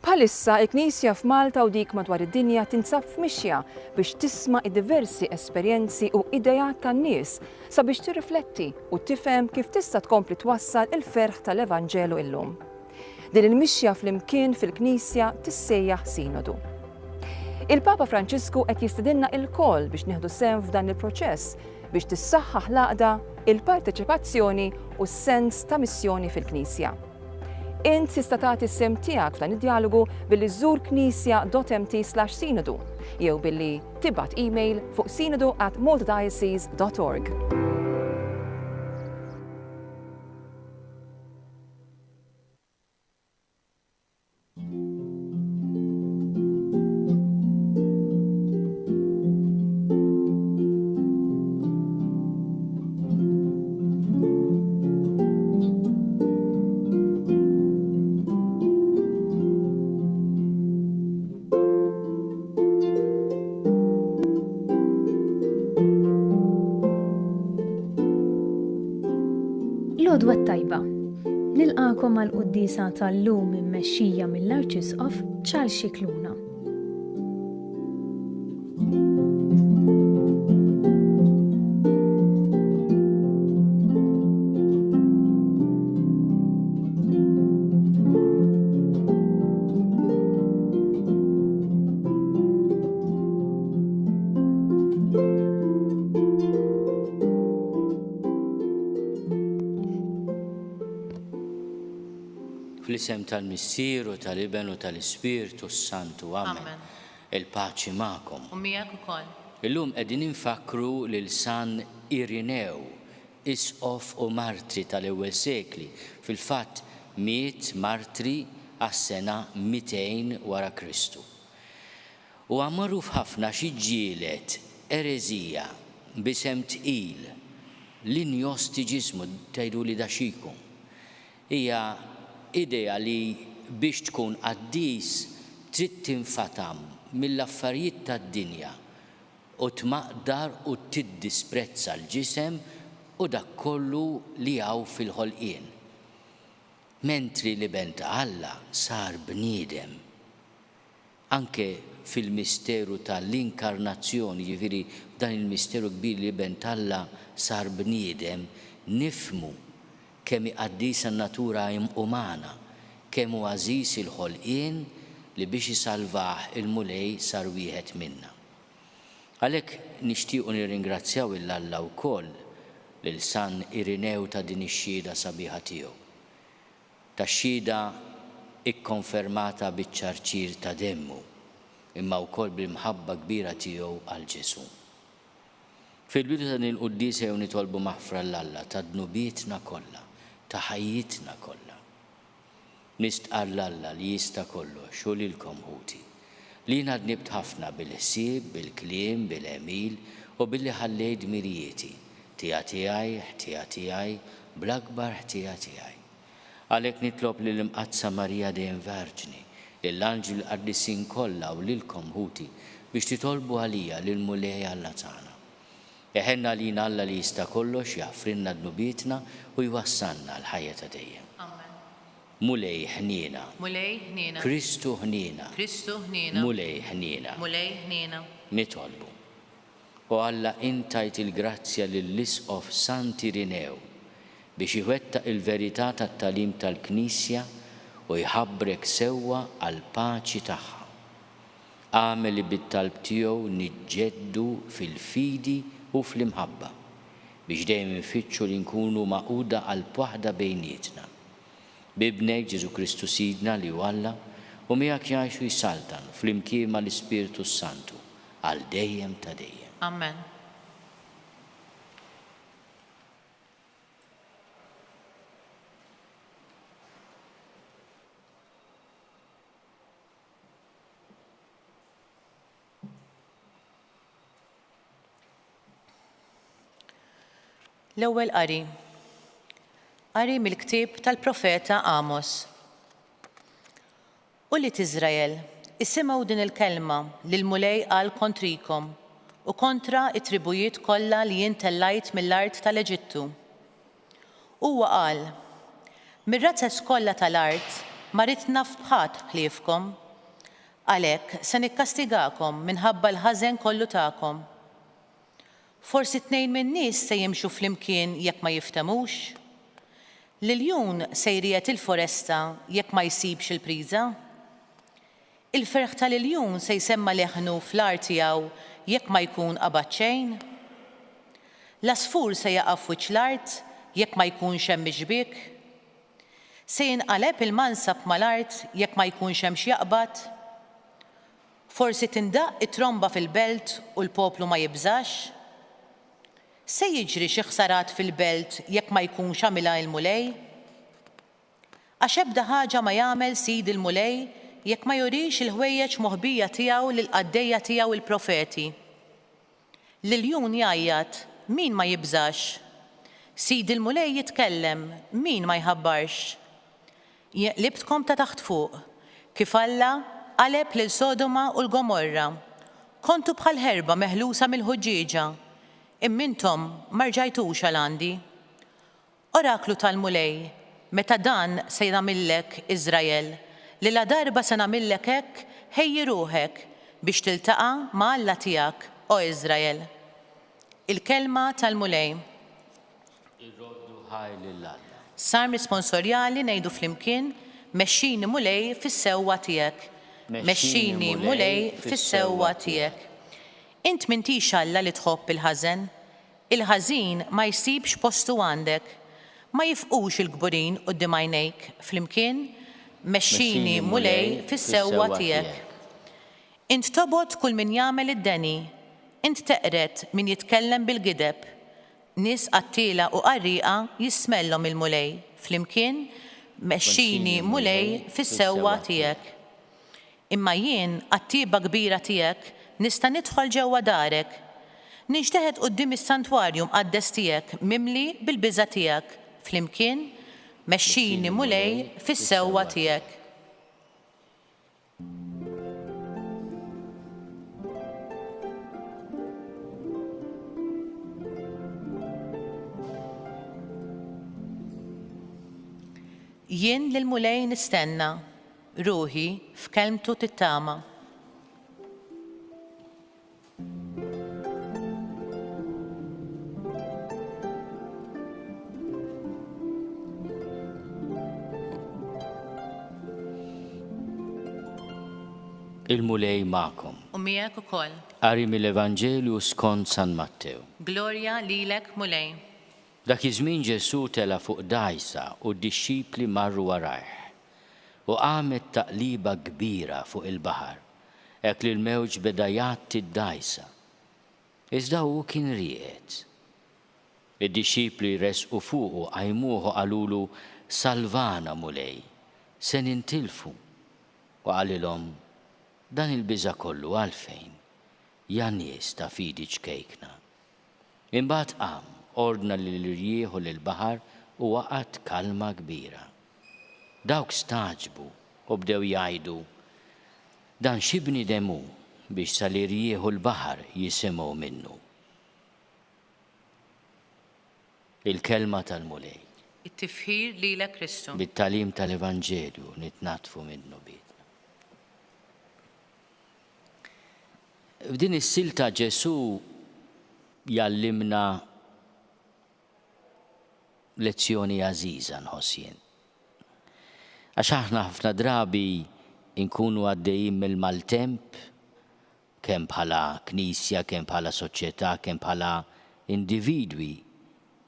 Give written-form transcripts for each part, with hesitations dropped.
Bħalissa il-Knisja f'Malta u dik madwar id-dinja tinsab f'mixja biex tisma' id-diversi esperjenzi u idejat tan-nies sabiex tirrifletti u tifhem kif tista' tkompli twassal il-ferħ tal-Evanġelu illum. Din il-mixja flimkien fil-Knisja tissejjaħ Sinodu. Il-Papa Franċisku qed jistidinna il-koll biex nieħdu sehem f'dan il-proċess biex tissaħħaħ l-għaqda, il-parteċipazzjoni u s-sens ta' missjoni fil-Knisja. Int tista' tagħti s-sem tiegħek f'dan id-dialogu billi żżur knisja.mt/synodu jew billi tibgħat email fuq synodu@maltadiocese.org. L-għodwa tajba. Nilqakom għal-quddisa tal-lum immexxija mill-Arċisqof Charles Scicluna. Fl-isem tal-Missieru, tal-Iben u tal-Ispirtu Santu. Amen. Il-paċi magħkom. U miegħek ukoll. Illum qegħdin infakru lil San Irinew, isqof u martri tal-ewwel sekli. Fil-fatt miet martri għas-sena 200 wara Kristu. U magħruf ħafna xi ġielet ereżija b'isem tqil l-injostiġiżmu tgħidu li daxikum. Hija idea li biex tkun qaddis trid tinfatam mill-affarijiet tad-dinja u tmaqdar u tiddisprezza l-ġisem u dak kollu li hawn fil-ħolqien. Mentri li bent Alla sar bniedem. Anke fil-misteru tal-inkarnazzjoni, ġifieri dan il-misteru kbir li bent Alla sar bniedem, nifmu kemm iqaddis an-natura umana, kemm hu għażiż il-ħolqien li biex isalvah il-mulej sar wieħed minna. Għalhekk nixtiequ nirringrazzjaw il-Alla wkoll lil San Irinew ta' din ix-xhieda sabiħa tiegħu. Tax-xhieda ikkonfermata biċ-ċarċir ta' demmu, imma wkoll bil-mħabba kbira tiegħu għal Ġesu. Fil-bidu ta' din il-quddisa jew nitolbu maħfra l-Alla ta' dnubietna kollha, ta' ħajjitna kollha. Nistqar l-Alla li jista' kollox u lilkom ħuti. Li jiena dnibt ħafna bil-ħsieb, bil-kliem, bil-emil u billi ħallejt mirjieti. Tija tiegħi, ħtija tiegħi, bl-akbar ħtija tiegħi. Għalhekk nitlob lill-Imqazza Marija dejjem Verġni, lill-Anġli l-Qaddisin kollha u lilkom ħuti biex titolbu għalija lil mulej Alla tagħna. Eħenna li Alla li jista' kollox jaħfrinna dnubietna u jwassalna l-ħajja ta' dejjem. Amen. Mulej ħniena. Mulej ħniena. Kristu ħniena. Kristu ħniena. Mulej ħniena. Mulej ħniena. Nitolbu. U Alla intajt il-grazzja lill-isqof Sant Irinew biex iwettaq il-verità tat-talim tal-Knisja u jħabbrek sewwa għall-paċi tagħha. Għamel li bit-talb tiegħu niġġeddu fil-fidi u fl-imħabba biex dejjem infittxu li nkunu maquda qalb waħda bejnietna. Bibnek Ġesu Kristu Sidna li Alla u miegħek jgħixu jsaltan flimkien mal-Ispirtu Santu għal dejjem ta' dejjem. Amen. L-ewwel qari. Qari mill-ktieb tal-profeta Amos. U li Iżrael, isimgħu din il-kelma li l-mulej qal kontrikom u kontra it-tribujiet kollha li jien tellajt mill-art tal-Eġittu. Huwa qal: mir-razzes kollha tal-art ma rid naf bħat ħliefkom. Għalhekk se nikkastigakom minħabba l-ħażen kollu tagħkom. Forsi 2 min-nies se jimxu flimkien jekk ma jiftemux? L-iljun se jriegħed il-foresta jekk ma jsibx il-priża? Il-ferħ tal-iljun se jsemma leħnu fl-art tiegħu jekk ma jkun qabad xejn? L-asfur se jaqaf wiċċ l-art jekk ma jkunx hemm mixbik? Se jinqaleb il-mansab mal-art jekk ma jkunx hemm x'jaqbad? Forsi tindaq it-tromba fil-belt u l-poplu ma jibżax? Se jiġri xi ħsarat fil-belt jekk ma jkunx għamilha il-mulej? Għax ebda ħaġa ma jagħmel sid il-mulej jekk ma jurix il-ħwejjeġ moħbija tiegħu lill-qaddejja tiegħu il-profeti. L-iljun jgħajjad, min ma jibżax? Sid il-mulej jitkellem, min ma jħabbarx? Jeqlibtkom ta' taħt fuq, kif Alla qaleb lil Sodoma u l-Gomorra. Kontu bħal ħerba meħlusa mill-ħuġġieġa, immintom ma rġajtux għal-għandi. Oraklu tal-mulej, meta dan se jagħmillek Iżrael, li la darba se nagħmillek hekk ħejji ruħek biex tiltaqa' ma' Alla tiegħek, o Iżrael. Il-kelma tal-mulej. Irroddu ħaj lill-Alla. Sar responsorjali ngħidu flimkien mexxini mulej fis-sewwa tiegħek. Mexxini mulej fis-sewwa tiegħek. Int m'intix Alla li tħobb il-ħażen. Il-ħażin ma jsibx postu għandek. Ma jifqux il-gburin quddiem għajnejk flimkien mexxini mulej fis-sewwa tiegħek. Int tobgħod kull min jagħmel id-deni. Int teqret min jitkellem bil-gideb. Nies qattila u qarrieqa jismellhom il-mulej flimkien mexxini mulej fis-sewwa tiegħek. Imma jien qattiba kbira tiegħek nista' nidħol ġewwa darek. Nixteħed quddiem is-santwarju mqaddes tiegħek mimli bil-biża' tiegħek flimkien mexxini mulej fis-sewwa tiegħek. Jien lil mulej nistenna, ruħi f'kelmtu tittama. Il-mulej ma'kom. U miegħek ukoll. Qari mill-Evanġelju skont San Mattew. Glorja lilek mulej. Dak iż-żmien Ġesu tela fuq dgħajsa u d-dixxipli marru warajh. U għamet taqliba kbira fuq il-baħar, hekk li l-mewġ beda jgħatti d-dgħajsa. Iżda hu kien riqet. Id-dixxipli resqu fuqu qajmuhu qalulu salvana mulej, se nintilfu. U qalilhom dan il-biża' kollu għalfejn, ja nies ta' fidi ċkejkna. Imbagħad qam, ordna lill-irjieħ u lill-baħar u waqgħet kalma kbira. Dawk staġbu u bdew jgħidu dan xi bniedem hu biex sal-irjieħ u l-baħar jisimgħu minnu. Il-kelma tal-mulej. It-tifħir lilek Kristu. Bit-talim tal-Evanġelju nitnatfu minnu bit. F'din is-silta Ġesu jallimna lezzjoni għażiża nħossien. Għax aħna ħafna drabi nkunu għaddejjin mill-maltemp, kemm bħala knisja, kemm bħala soċjetà, kemm bħala individwi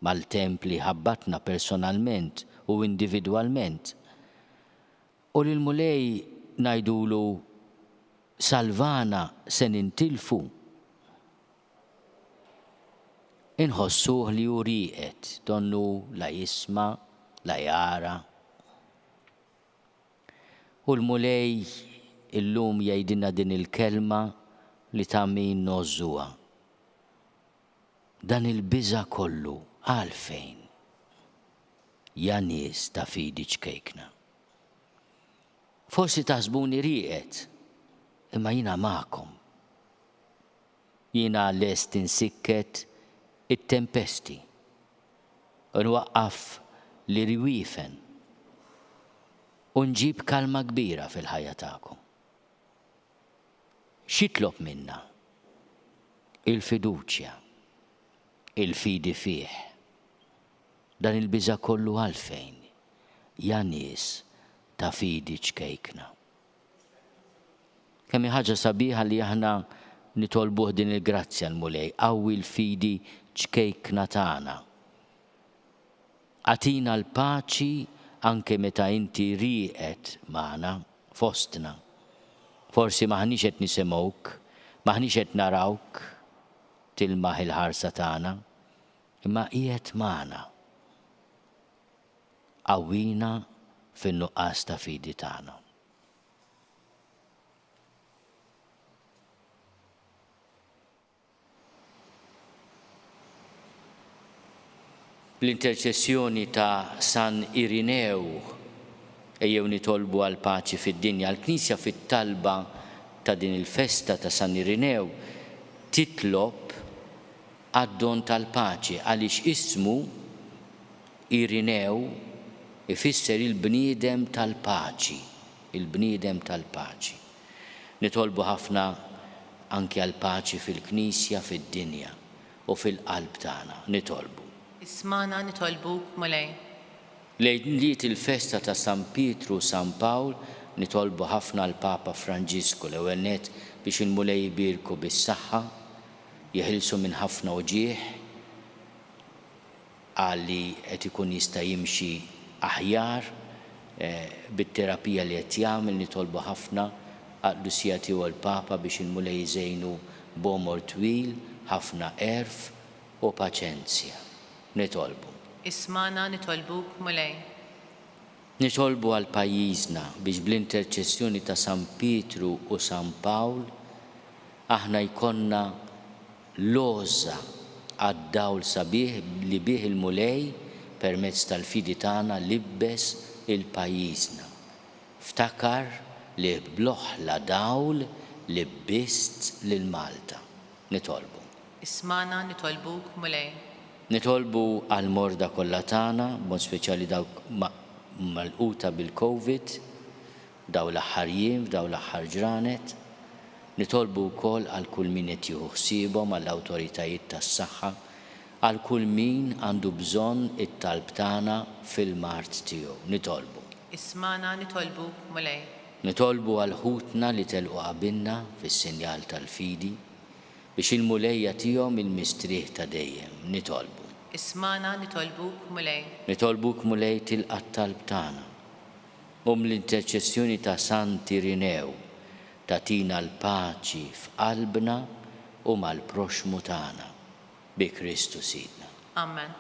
mal-temp li ħabbatna personalment u individwalment. U lill-mulej ngħidulu salvana se nintilfu. Inħossuh li hu riqet, donnu la jisma, la jara. U l-mulej illum jgħidilna din il-kelma li ta' min nożżuha. Dan il-biża' kollu għalfejn. Ja nies ta' fidi ċkejkna. Forsi taħsbuni riqet, imma jiena magħkom. Jiena lest insikket it-tempesti u nwaqqaf li riwiefen. u nġib kalma kbira fil-ħajja tagħkom. Xitlob minna? Il-fiduċja, il-fidi fih. Dan il-biża kollu għalfejn, ja nies ta' fidi ċkejkna. Kemm ħaġa sabiħa li aħna nitolbuh din il-grazzja l-mulej, qawwi l-fidi ċkejkna tagħna. Atina l-paċi anke meta inti rieqed magħna fostna. Forsi maħniex qed nisimgħuk, maħniex qed narawk tilmaħ il-ħarsa tagħna, imma qiegħed magħna. Qawwina fin-nuqqas ta' fidi tagħna. L-interċessjoni ta' San Irinew ejjew nitolbu għal paċi fid-dinja. L-Knisja fit-talba ta' din il-festa ta' San Irinew titlob għad-don tal-paċi għaliex ismu Irinew ifisser il-bniedem tal-paċi, il-bniedem tal-paċi. Nitolbu ħafna anke għal paċi fil-Knisja fid-dinja u fil-qalb tagħna, nitolbu. Ismana nitolbuk mulej. Lejliet il-festa ta' San Pietru u San Pawl nitolbu ħafna l-Papa Franġisku l-ewwel nett biex il-mulej jibirku bis-saħħa, jeħilsu minn ħafna uġieħ għalli qed ikun jista' jimxi aħjar bit-terapija li qed jagħmel. Nitolbu ħafna għad-Lusija tiegħu l-Papa biex il-mulej jżejnu b'omor twil, ħafna erf u paċenzja. Nitolbu. Ismana nitolbuk mulej. Nitolbu għal pajjiżna biex bl-interċessjoni ta' San Pietru u San Pawl aħna jkollna logħża għad-dawl sabiħ li bih il-mulej permezz tal-fidi tagħna libbes il-pajjiżna. Ftakar li bl-oħla dawl libbist lil Malta. Nitolbu. Ismana nitolbuk mulej. Nitolbu għal-morda kollha tagħna, b'mod speċjali dawk malquta bil-COVID, daw l-aħħar jiem, daw l-aħħar ġranet. Nitolbu wkoll għal kull min qed jieħu ħsiebhom għall-awtoritajiet tas-saħħa, għal kull min għandu bżonn it-talb tagħna fil-mart tiegħu. Nitolbu. Ismana nitolbuk mulej. Nitolbu għal ħutna li telqu qabilna fis-sinjal tal-fidi biex il-mulej jagħtihom il-mistrieħ ta' dejjem. Nitolbu. Ismana nitolbuk mulej. Nitolbuk mulej tilqa' t-talb tagħna. L-interċessjoni ta' Sant Irinew tatina l-paċi f'qalbna u mal-proxmu tagħna. Bi Kristu Sidna. Amen.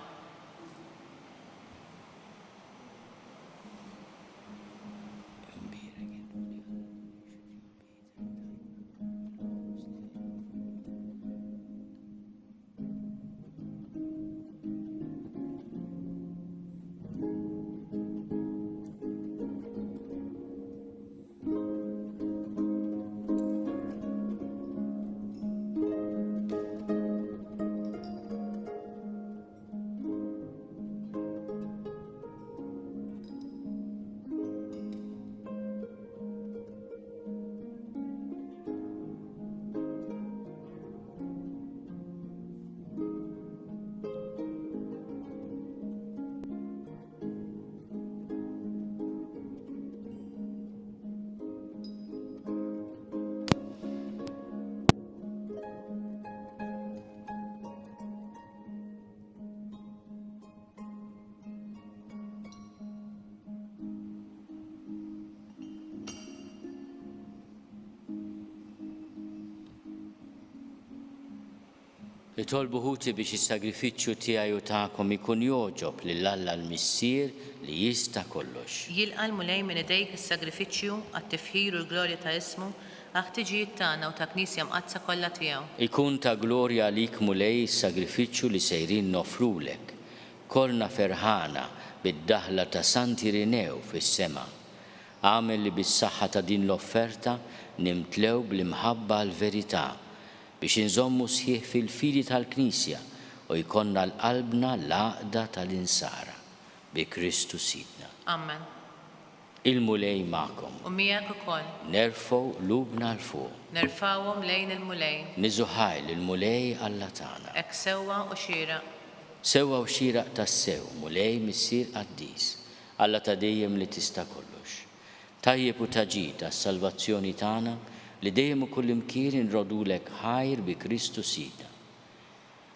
Nitolbu ħuti biex is-sagrifiċċju tiegħi u tagħkom ikun joġob lill-Alla l-Missier li jista' kollox. Jilqa' l-mulej minn idejk is-sagrifiċċju għat-tifħir u l-glorja ta' ismu għal-ħtiġijiet tagħna u ta' Knisja mqazza kollha tiegħu. Ikun ta' glorja għalik mulej is-sagrifiċċju li sejrin nofrulek. Kolna ferħana bid-daħla ta' Sant Irinew fis-sema. Għamel li bis-saħħa ta' din l-offerta nimtlew bl-imħabba l-verità biex inżommu sħiħ fil-fidi tal-Knisja u jkollna l-qalbna l-għaqda tal-insara. Bi Kristu Sidna. Amen. Il-mulej ma'kom. U miegħek ukoll. Nerfgħu lubna l-fuq. Nerfawhom lejn il-mulej. Niżuħaj l-mulej Alla tagħna. Hekk sewwa u xieraq. Sewwa u xieraq tas-sew, mulej missier qaddis, Alla ta' dejjem li tista' kollox. Tajjeb u taġid għas-salvazzjoni tagħna li dejjem u kullimkien inrodulek ħajr bi Kristu Sidna.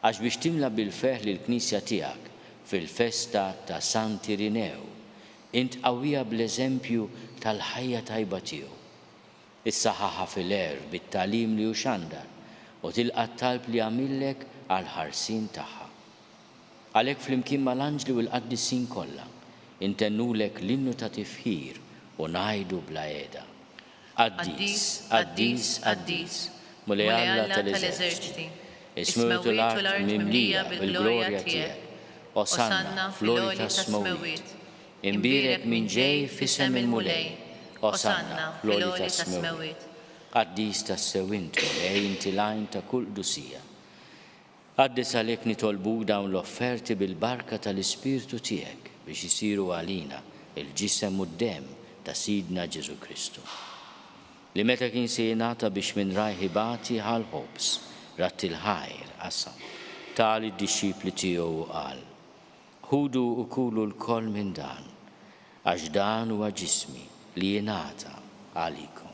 Għax biex timla bil-feħ lill-Knisja tiegħek fil-festa ta' Sant Irinew, int qawwija bl-eżempju tal-ħajja tajba tiegħu. Issaħħaħa fil-erf bit-tagħlim li hu xandar u tilqa' t-talb li għamillek għall-ħarsien tagħha. Għalhekk flimkien mal-anġli u l-qaddissin kollha intennulek l-innu ta' tifħir u ngħidu bla qiegħda. Qaddis, qaddis, qaddis, mulej Alla tal-eżerċiti, ismewtu l-art mimlija bil-glorja tiegħek, Osanna fl-għoli tas-smawiet. Imbirek min ġej fisem il-mulej, Osanna fl-għoli tas-smawiet. Qaddis tas-sewint mulej inti lajn ta' kull dusija. Qaddis għalhekk nitolbu dawn l-offerti bil-barka tal-Ispirtu tiegħek biex isiru għalina il-ġisem u d-dem ta' Sidna Ġesu Kristu. Li meta kien se jingħata biex minn rajħibati ħal-ħobs rat il-ħajr qasam tal id-dixxipli tiegħu qal: ħudu u kulu l-koll minn dan, għax dan huwa ġismi li jingħata għalikom.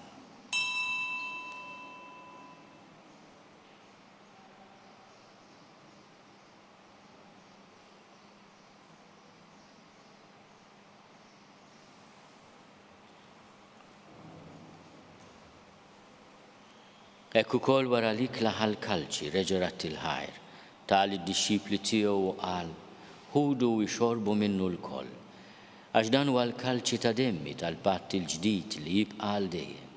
Ekk ukoll wara l-ikla ħal-kalċi reġa' rat il-ħajr tal id-dixxipli tiegħu qal: ħudu u jxorbu minnu l-koll, għax dan huwa l-kalċi ta' demmi tal-patt il-ġdid li jibqa' għal dejjem.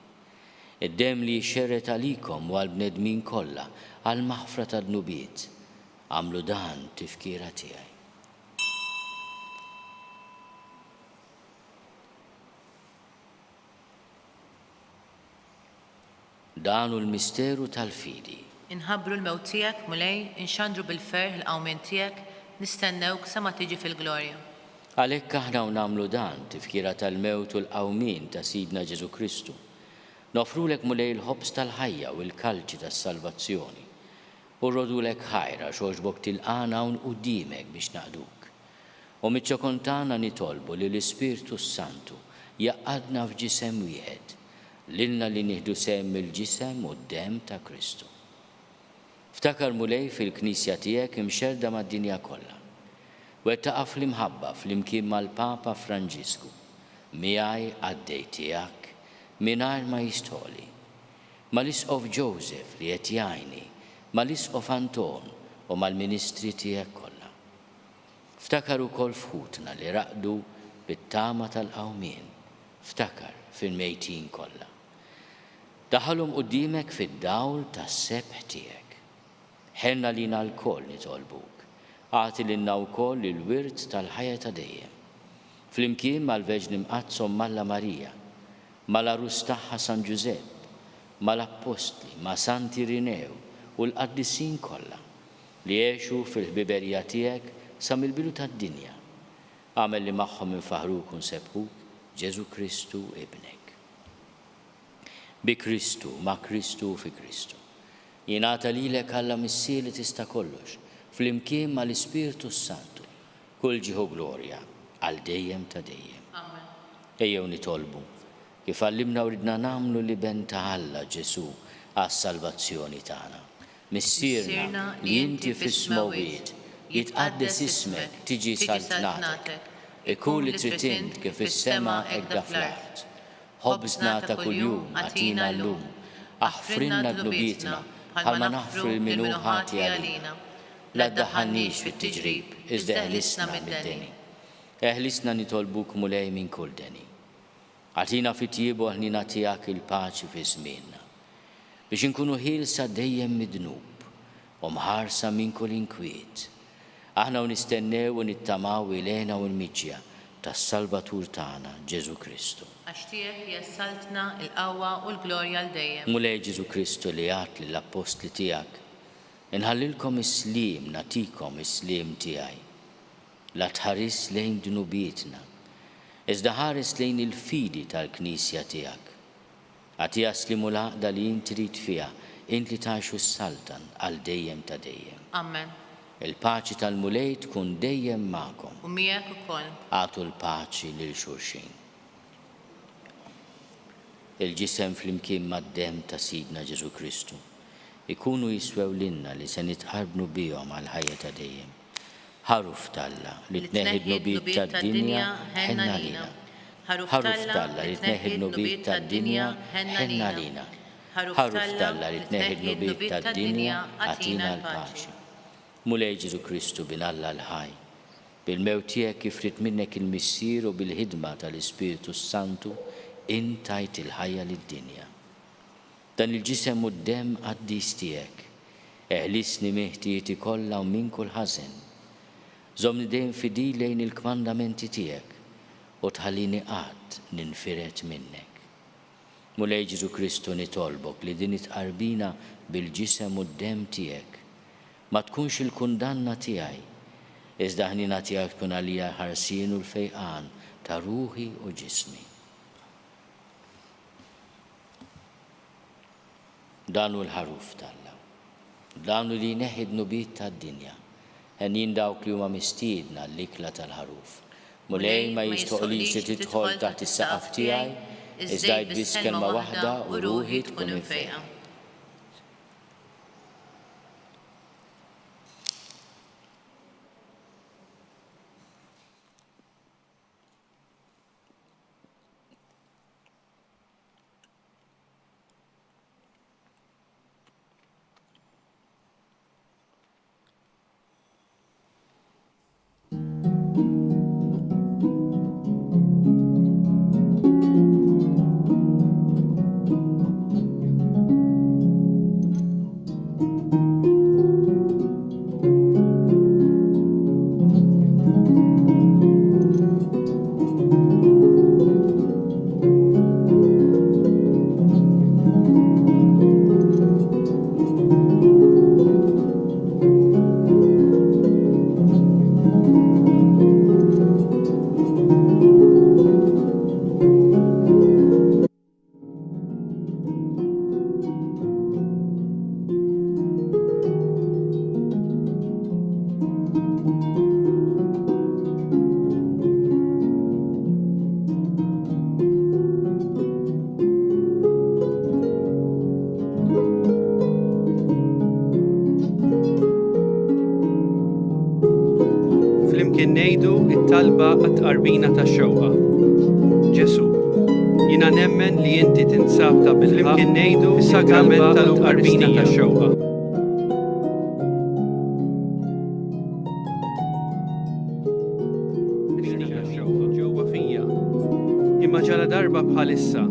Id-demm li jxerret għalikom u għall-bnedmin kollha għall-maħfra ta' dnubiet. Għamlu dan tifkira tiegħi. Dan hu l-misteru tal-fidi. Inħabbru l-mewt tiegħek mulej, inxandru bil-ferħ l-qawmien tiegħek, nistennewk sa ma tiġi fil-glorja. Għalhekk aħna nagħmlu dan tifkira tal-mewt u l-qawmien ta' Sidna Ġesu Kristu. Nofrulek mulej il-ħobs tal-ħajja u l-kalċi tas-salvazzjoni. U rrodulek ħajra xogħġbok tilqana hawn quddiemek biex naqduk. U miċ-ċokontana nitolbu li l-Ispirtu Santu jaqadna f'ġisem wieħed, lilna li nieħdu sehem il-ġisem u d-dem ta' Kristu. Ftakar mulej fil-Knisja tiegħek imxerda mad-dinja kollha. Wettaqa' fl-imħabba flimkien mal-Papa Franġisku, miegħi għaddej tiegħek mingħajr ma jistħoli, mal-Isqof Joseph li qed jgħinni, mal-Isqof Anton u mal-Ministri tiegħek kollha. Ftakar ukoll fħutna li raqdu bit-tama tal-qawmien, ftakar fil-mejtin kollha. Daħalhom quddiemek fid-dawl tas-sebħ tiegħek. Ħenna lina l-koll nitolbuk, għati lilna wkoll il-wirt tal-ħajja ta' dejjem. Flimkien mal-Verġni Mqazzom Malla Marija, mal-Arus tagħha San Ġusepp, mal-Apostli, ma' Sant Irinew u l-qaddissin kollha li jgħixu fil-ħbiberija tiegħek sa mill-bidu tad-dinja. Għamel li magħhom infaħruk u nsebħuk Ġesu Kristu ibnek. Bi Kristu, ma' Kristu u fi Kristu. Jingħata lilek Alla missier li tista' kollox, flimkien mal-Ispirtu Santu, kull ġieħu glorja għal dejjem ta' dejjem. Amen. Ejjew nitolbu kif għallimna u ridna nagħmlu li ben ta' Alla Ġesu għas-salvazzjoni tagħna. Missierna li inti fis-smawiet jitqaddes ismek tiġi saltnatek, ikun li trid int kif is-sema hekk da fl-art. Ħobżna ta' kuljum għatina llum, aħfrinna dnubietna bħalma naħfru l-minuħati għalina. La ddaħħalniex fit-tiġrib, iżda eħlisna mid-deni. Eħlisna nitolbuk mulej minn kull deni. Għatina fit-tiebu ħnina tiegħek il-paċi fi żmienna, biex inkunu ħielsa dejjem mid-dnub u mħarsa minn kull inkwiet. Aħna nistennew u nittamaw ilejna u l-miġja tas-Salvatur tagħna Ġesu Kristu. Għax tiegħek jassaltna l-qawwa u l-glorja l dejjem. Mulej Ġesu Kristu li għat lill-apostli tiegħek, inħallilkom is-sliem natikom is-sliem tiegħi. La tħares lejn dnubietna, Iżda ħares lejn il-fidi tal-Knisja tiegħek. Għatija slimu l-għaqda li trid fiha int li tgħixu s-saltan għal dejjem ta' dejjem. Amen. Il-paċi tal-mulej tkun dejjem magħkom. U miegħek ukoll. Għatu l-paċi lil xulxin. Il-ġisem flimkien mad-dem ta' Sidna Ġesu Kristu ikunu jiswew lilna li se nitqarbnu bihom għal ħajja ta' dejjem. Ħaruf talla li tneħħi d-nubiet tad-dinja ħenna lina. Ħaruf talla li tneħħi d-nubiet tad-dinja ħenna lina. Ħaruf talla li tneħħi d-nubiet tad-dinja għatina l-paċi. Mulej Ġesu Kristu bin Alla l-ħaj. Bil-mewt tiegħek kif rid minnek il-missier u bil-ħidma tal-Ispiritu Santu intajt il-ħajja lid-dinja. Dan il-ġisem u d-dem għaddis tiegħek. Eħlisni meħtijieti kollha u minn kull ħażen. Żomni dejjem fidi lejn il-kmandamenti tiegħek u tħallini qatt ninfiret minnek. Mulej Ġesu Kristu nitolbok li din itqarbina bil-ġisem u d-dem tiegħek ma tkunx il-kundanna tiegħi, iżda ħnina tiegħek tkun għalija ħarsien u l-fejqan ta' ruħi u ġismi. Danu l-ħaruf talla, danu li neħi d-nubiet tad-dinja, ħenjin dawk li huma mistiedna l-ikla tal-ħaruf. Mulej ma jistoqlix li tidħol taħt is-saqaf tiegħi, iżda jbiss kelma waħda u ruħi tkun infejqa. Ngħidu it-talba għat-tqarbina tax-xewqa. Ġesu, jiena nemmen li inti tinsab ta' bil-ħaq ngħidu is-sagrament tal-tqarbina tax-xewqa. Ġewwa fija. Imma ġala darba bħalissa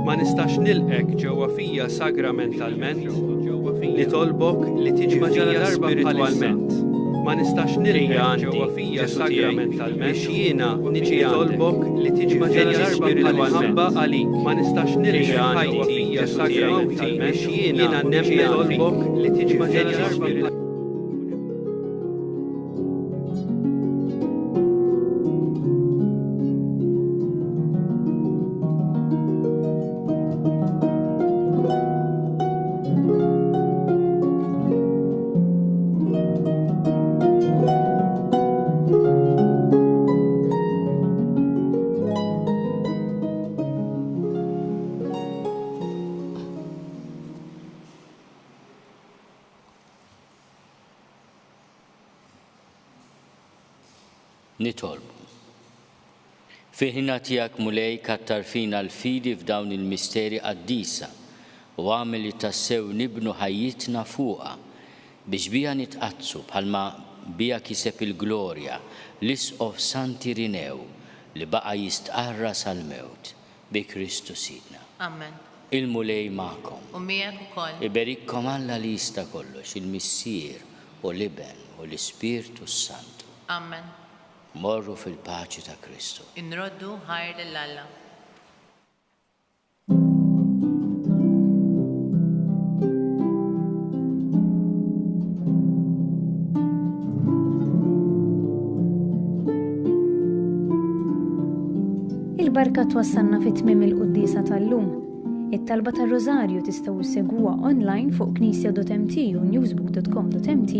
ma nistax nilqek ġewwa fija sagramentalment li tolbok li tiġi fija spiritwalment. Ma nistax nilqa ġewwa fija sagramentalment jiena niġi tolbok li tiġi fija spiritualment għalik. Ma nistax nilqa ġewwa fija sagramentalment jiena nemmen tolbok li tiġi fija spiritualment. Nitolbu. Fiħina tiegħek mulej kattar fina l-fidi f'dawn il-misteri qaddisa u għamel li tassew nibnu ħajjitna fuqha biex bija nitqazzu bħalma bija kiseb il-glorja l-isqof Santi Rinew li baqa jistqarra sal-mewt bi Kristu Sidna. Amen. Il-mulej magħkom. U miegħek ukoll. Iberikkom Alla li jista' kollox, il-Missier u l-Iben u l-Ispirtu Santu. Amen. Morru fil-paċi ta' Kristu. Inroddu ħajr lill-Alla. Barka twassalna fit-tmiem il-Quddisa tal-lum. It-talba tar-Rożarju tistgħu issegwuha online fuq knisja.mt u newsbook.com.mt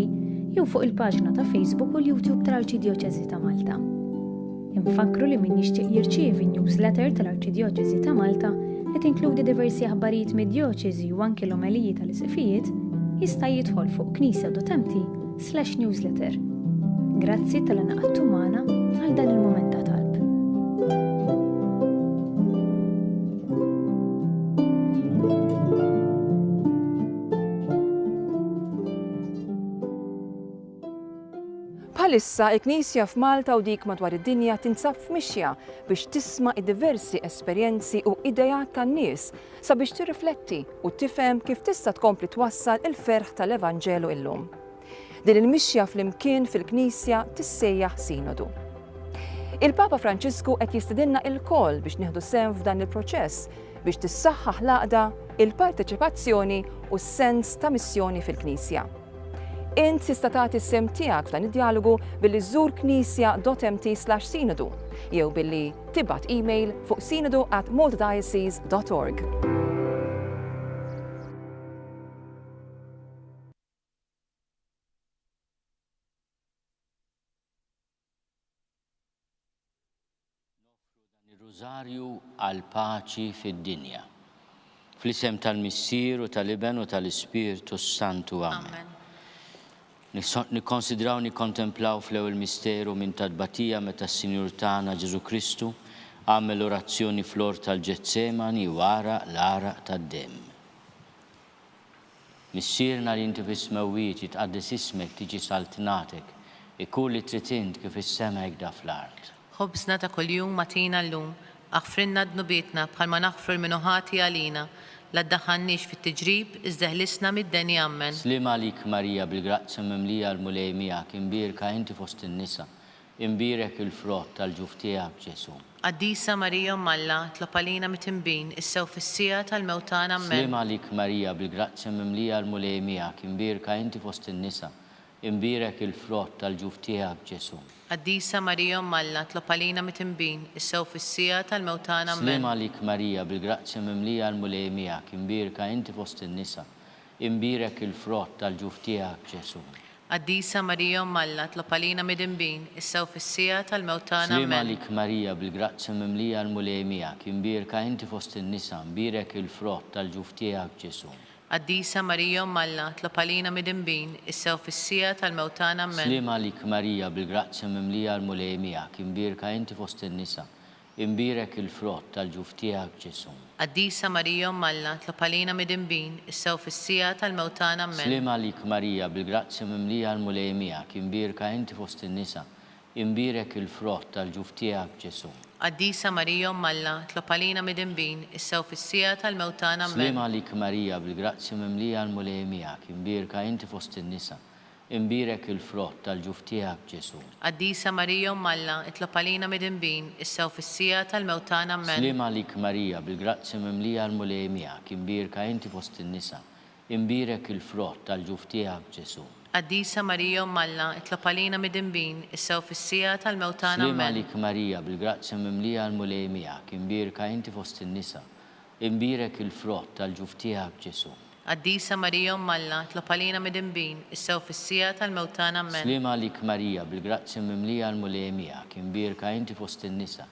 jew fuq il-paġna ta' Facebook u l-YouTube tal-Arċidjoċeżi ta' Malta. Infakru li min jixtieq jirċievi newsletter tal-Arċidjoċeżi ta' Malta li tinkludi diversi aħbarijiet mid-djoċeżi u anke l-omeliji tal-isqifijiet jista' jidħol fuq knisja.mt/newsletter. Grazzi tal-inaqadtu magħna għal dan il-mument ta' talb. Bħalissa il-Knisja f'Malta u dik madwar id-dinja tinsab f'mixja biex tisma' id-diversi esperjenzi u idejat tan-nies sabiex tirrifletti u tifhem kif tista' tkompli twassal il-ferħ tal-Evanġelu illum. Din il-mixja flimkien fil-Knisja tissejjaħ Sinodu. Il-Papa Franċisku qed jistidinna il-koll biex nieħdu sehem f'dan il-proċess biex tissaħħaħ l-għaqda, il-parteċipazzjoni u s-sens ta' missjoni fil-Knisja. Int tista' tagħti s-sem tiegħek f'dan id-dialogu billi żżur knisja.mt/sinodu jew billi tibgħat email fuq sinodu@maltadiocese.org. Ir-Rużarju għal paċi fid-dinja. Fl-isem tal-Missier u tal-Iben u tal-Ispirtu Santu. Amen. Nikkonsidraw nikkontemplaw fl-ewwel misteru minn tadbatija meta s-Sinjur tagħna Ġesu Kristu għamel orazzjoni fl-ort tal-Ġetsemani wara l-għaraq tad-demm. Missierna li inti fis-smewwiet jitqaddes ismek tiġi saltinatek, ikun li trid int kif is-sema hekk fl-art. Ħobżna ta' kuljum matina llum, aħfrinna dnubietna bħalma naħfru l-minuħati għalina, la ddaħħalniex fit-tiġrib, iżda ħlisna mid-deni ammen. Slim għalik Marija bil-grazzja mimlija l-mulej miegħek, imbierka inti fost in-nisa, imbierek il-frott tal-ġuf tiegħek Ġesu. Qaddisa Marija Alla, tlob għalina mit-tinbin, issew fis-sija tal-mewtan ammen. Slim għalik Marija bil-grazzja mimlija l-mulej miegħek, imbierka inti fost in-nisa, imbierek il-frott tal-ġuf tiegħek Ġesu. Qaddisa Marija Alla, tlob għalina mit-tinbin, issew fis-sija tal-mewtan ammen. Slim għalik Marija bil-grazzja mimlija l-mulej miegħek, imbierka inti fost in-nisa, imbierek il-frott tal-ġuf tiegħek Ġesu. Qaddisa Marija Alla, tlob għalina mit-tinbin, issew fis-sija tal-mewtan Slim ammen. għalik Marija bil-grazzja mimlija l-mulej miegħek, imbierka inti fost in-nisa, imbierek il-frott tal-ġuf tiegħek Ġesu. Qaddisa Marija Alla, tlob għalina mit-tinbin, issew fis-sija tal-mewtan ammen. Slim għalik Marija bil-grazzja mimlija l-mulej miegħek, imbierka inti fost in-nisa, imbierek il-frott tal-ġuf tiegħek Ġesu. Qaddisa Marija Alla, tlob għalina mit-tinbin, issew fis-sija tal-mewtan ammen. Slim għalik Marija bil-grazzja mimlija l-mulej miegħek, imbierka inti fost in-nisa, imbierek il-frott tal-ġuf tiegħek Ġesu. Qaddisa Marija Alla, tlob għalina mit-tinbin, issew fis-sija tal-mewtan ammen. Slim għalik Marija bil-grazzja mimlija l-mulej miegħek, imbierka inti fost in-nisa, imbierek il-frott tal-ġuf tiegħek Ġesu. Qaddisa Marija Alla, tlob għalina mit-tinbin, issew fis-sija tal-mewtan ammen. Slim għalik Marija bil-grazzja mimlija l-mulej miegħek, imbierka inti fost in-nisa, imbierek il-frott tal-ġuf tiegħek Ġesu. Qaddisa Marija Alla, tlob għalina mit-tinbin, issew fis-sija tal-mewtan Slim ammen. għalik Marija bil-grazzja mimlija l-mulej miegħek, imbierka inti fost in-nisa, imbierek il-frott tal-ġuf tiegħek Ġesu. Qaddisa Marija Alla, tlob għalina mit-tinbin, issew fis-sija tal-mewtan ammen. Slim għalik Marija bil-grazzja mimlija l-mulej miegħek, imbierka inti fost in-nisa,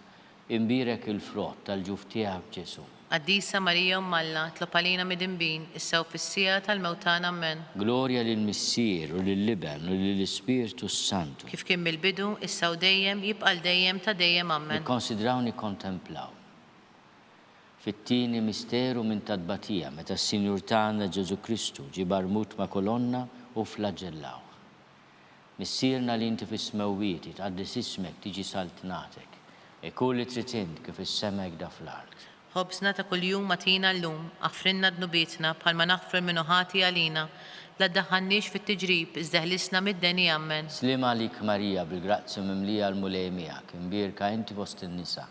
imbierek il-frott tal-ġuf tiegħek Ġesu. Qaddisa Marija Alla, tlob għalina mit-tinbin, issew fis-sija tal-mewtan ammen. Glorja lill-Missier u lill-Iben u lill-Ispirtu Santu. Kif kien mill-bidu, issaw dejjem, jibqal dejjem ta' dejjem ammen. Nikkonsidraw nikkontemplaw. Fit-tieni misteru minn tadbatija meta s-Sinjur tagħna Ġesu Kristu ġie marmut ma' kolonna u flaġellaw. Missierna li inti fis-smewwiet jitqaddes ismek tiġi saltnatek, ikun li trid int kif is-sema hekk fl-art. Ħobżna ta' kuljum matina llum, aħfrinna dnubietna bħalma naħfru l-minuħati għalina, la ddaħħalniex fit-tiġrib, iżda ħlisna mid-deni ammen. Slim għalik Marija bil-grazzja mimlija l-mulej miegħek, imbierka inti fost in-nisa,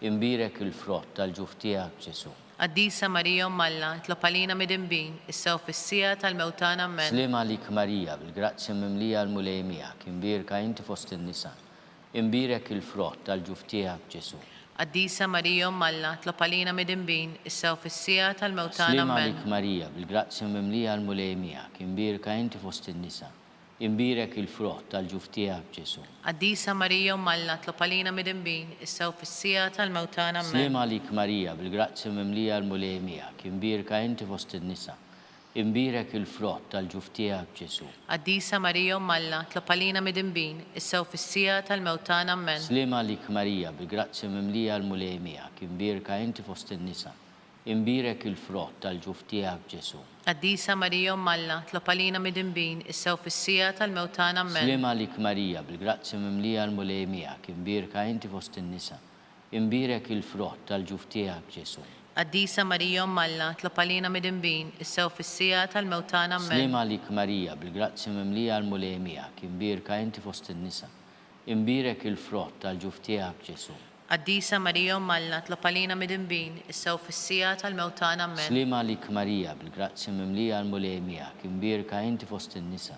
imbierek il-frott tal-ġuf tiegħek Ġesu. Qaddisa Marija Alla, tlob għalina mit-tinbin, issew fis-sija tal-mewtan ammen. Slim għalik Marija bil-grazzja mimlija l-mulej miegħek, imbierka inti fost in-nisa, imbierek il-frott tal-ġuf tiegħek Ġesu. Qaddisa Marija Umm Alla, tlob għalina midinbin, issa u fis-sija tal-mewt tagħna. Slima Amen. lik Marija, bil-grazzja mimlija l-mulejmijak, imbirka inti fost in-nisa, imbirek il-frott tal-ġuf tiegħek Ġesu. Qaddisa Marija Umm Alla, tlob għalina midinbin, issa u fis-sija tal-mewt tagħna. Amen. Slima lik Marija, bil-grazzja mimlija l-mulejmijak, imbirka inti fost in-nisa, imbirek il-frott tal-ġuf tiegħek Ġesu. Qaddisa Marija Umm Alla, tlob għalina midinbin, issa u fis-sija tal-mewt tagħna. Amen. Slima lik Marija, bil-grazzja mimlija l-mulejmijak, imbirka inti fost in-nisa, imbirek il-frott tal-ġuf tiegħek Ġesu. Qaddisa Marija Umm Alla, tlob għalina midinbin, issa u fis-sija tal-mewt tagħna. Amen. Slima lik Marija, bil-grazzja mimlija l-mulejmijak, imbirka inti fost in-nisa, imbirek il-frott tal-ġuf tiegħek Ġesu. Qaddisa Marija Umm Alla, tlob għalina midinbin, issa u fis-sija tal-mewt tagħna. Amen. Slima lik Marija, bil-grazzja mimlija l-mulejmijak, imbirka inti fost in-nisa, imbirek il-frott tal-ġuf tiegħek Ġesu. Qaddisa Marija Umm Alla, tlob għalina midinbin, issa u fis-sija tal-mewt tagħna. Amen. Slima lik Marija, bil-grazzja mimlija l-mulejmijak, imbirka inti fost in-nisa,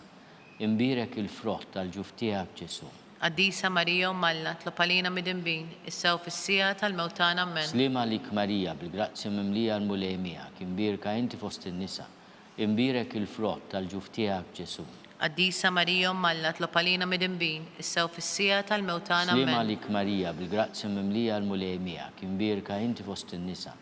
imbirek il-frott tal-ġuf tiegħek Ġesu. Qaddisa Marija Umm Alla, tlob għalina midinbin, issa u fis-sija tal-mewt tagħna. Amen. Slima lik Marija, bil-grazzja mimlija l-mulejmijak, imbirka inti fost in-nisa, imbirek il-frott tal-ġuf tiegħek Ġesu. Qaddisa Marija Umm Alla, tlob għalina midinbin, issa u fis-sija tal-mewt tagħna. Slima Amen. lik Marija, bil-grazzja mimlija l-mulejmijak, imbirka inti fost in-nisa,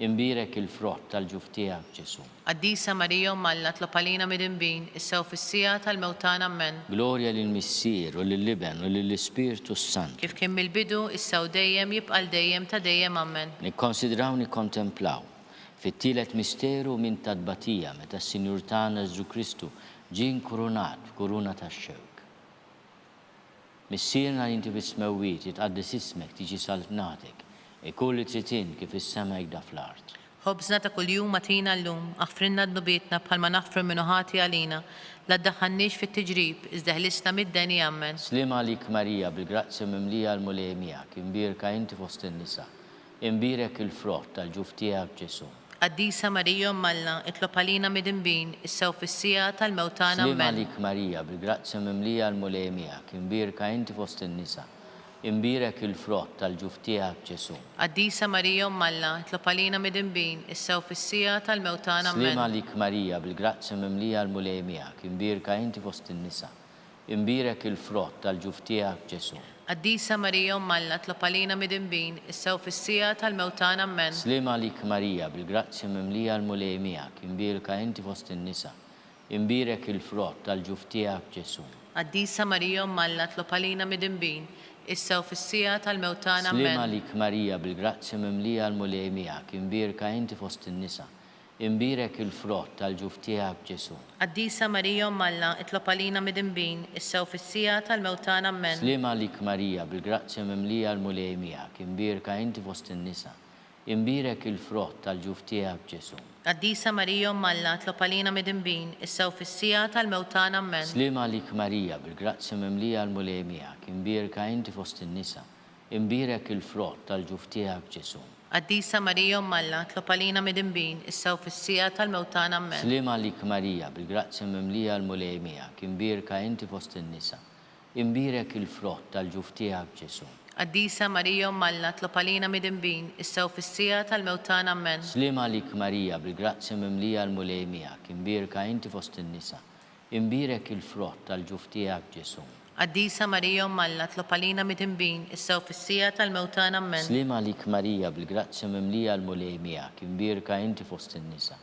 imbirek il-frott tal-ġuf tiegħek Ġesu. Qaddisa Marija Umm Alla, tlob għalina midinbin, issa u fis-sija tal-mewt tagħna. Amen. Glorja lill-Missier u lill-Liben u lill-Ispiritu Santu. Kif kien mill-bidu, issa u dejjem jibqa' dejjem ta' dejjem. Amen. Nikkonsidraw nikkontemplaw fit-tielet misteru minn tadbatija meta s-Sinjur tagħna Ġesu Kristu ġie nkurunat b'kuruna tax-xewk. Missierna li inti fis-smewwiet jitqaddis ismek tiġi saltnatek e kull li trid kif is-sema jgda fl-art. Ħobżna ta' kuljum matina llum, aħfrinna d-nubietna bħalma naħfru minnu ħati għalina, la ddaħħalniex fit-tiġrib, iżda ħlisna mid-deni. Amen. Slima lik Marija, bil-grazzja mimlija l-mulejmijak, imbirka inti fost in-nisa, imbirek il-frott tal-ġuf tiegħek Ġesu. Qaddisa Marija Umm Alla, itlob għalina midinbin, issa u fis-sija tal-mewt tagħna. Slima Amen. lik Marija, bil-grazzja mimlija l-mulejmijak, imbirka inti fost in-nisa, imbirek il-frott tal-ġuf tiegħek Ġesu. Qaddisa Marija Umm Alla, itlob għalina midinbin, issa u fis-sija tal-mewt tagħna. Slima Amen. lik Marija, bil-grazzja mimlija l-mulejmijak, imbirka inti fost in-nisa, imbirek il-frott tal-ġuf tiegħek Ġesu. Qaddisa Marija Umm Alla, tlob għalina midinbin, issa u fis-sija tal-mewt tagħna. Amen. Slima lik Marija, bil-grazzja mimlija l-mulejmijak, imbirka inti fost in-nisa, imbirek il-frott tal-ġuf tiegħek Ġesu. Qaddisa Marija Umm Alla, tlob għalina midinbin, issa u fis-sija tal-mewt tagħna. Slima Amen. lik Marija, bil-grazzja mimlija l-mulejmijak, imbirka inti fost in-nisa, imbirek il-frott tal-ġuf tiegħek Ġesu. Qaddisa Marija Umm Alla, itlob għalina midinbin, issa u fis-sija tal-mewt tagħna. Amen. Slima lik Marija, bil-grazzja mimlija l-mulejmijak, imbirka inti fost in-nisa, imbirek il-frott tal-ġuf tiegħek Ġesu. Qaddisa Marija Umm Alla, tlob għalina midinbin, issa u fis-sija tal-mewt tagħna. Amen. Slima lik Marija, bil-grazzja mimlija l-mulejmijak, imbirka inti fost in-nisa, imbirek il-frott tal-ġuf tiegħek Ġesu. Qaddisa Marija Umm Alla, tlob għalina midinbin, issa u fis-sija tal-mewt tagħna. Amen. Slima lik Marija, bil-grazzja mimlija l-mulejmijak, imbirka inti fost in-nisa, imbirek il-frott tal-ġuf tiegħek Ġesu. Qaddisa Marija Umm Alla, tlob għalina midinbin, issa u fis-sija tal-mewt tagħna. Amen. Slima lik Marija, bil-grazzja mimlija l-mulejmijak, imbirka inti fost in-nisa, imbirek il-frott tal-ġuf tiegħek Ġesu. Qaddisa Marija Umm Alla, tlob għalina midinbin, issa u fis-sija tal-mewt tagħna. Amen. Slima lik Marija, bil-grazzja mimlija l-mulejmijak, imbirka inti fost in-nisa,